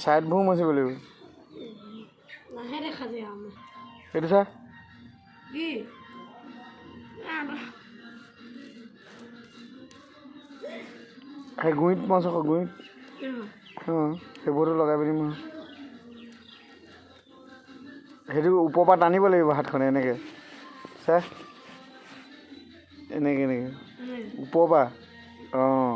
side ভূ মচিব লাগিব নাহে দেখা যায় আমাৰ এইটো চা কি সেই গুৰিত মাছ আকৌ গুৰিত অঁ সেইবোৰতো লগাই পিনি মই সেইটো ওপৰৰ পৰা টানিব লাগিব হাতখনে এনেকৈ চা এনেকৈ ওপৰৰ পৰা অঁ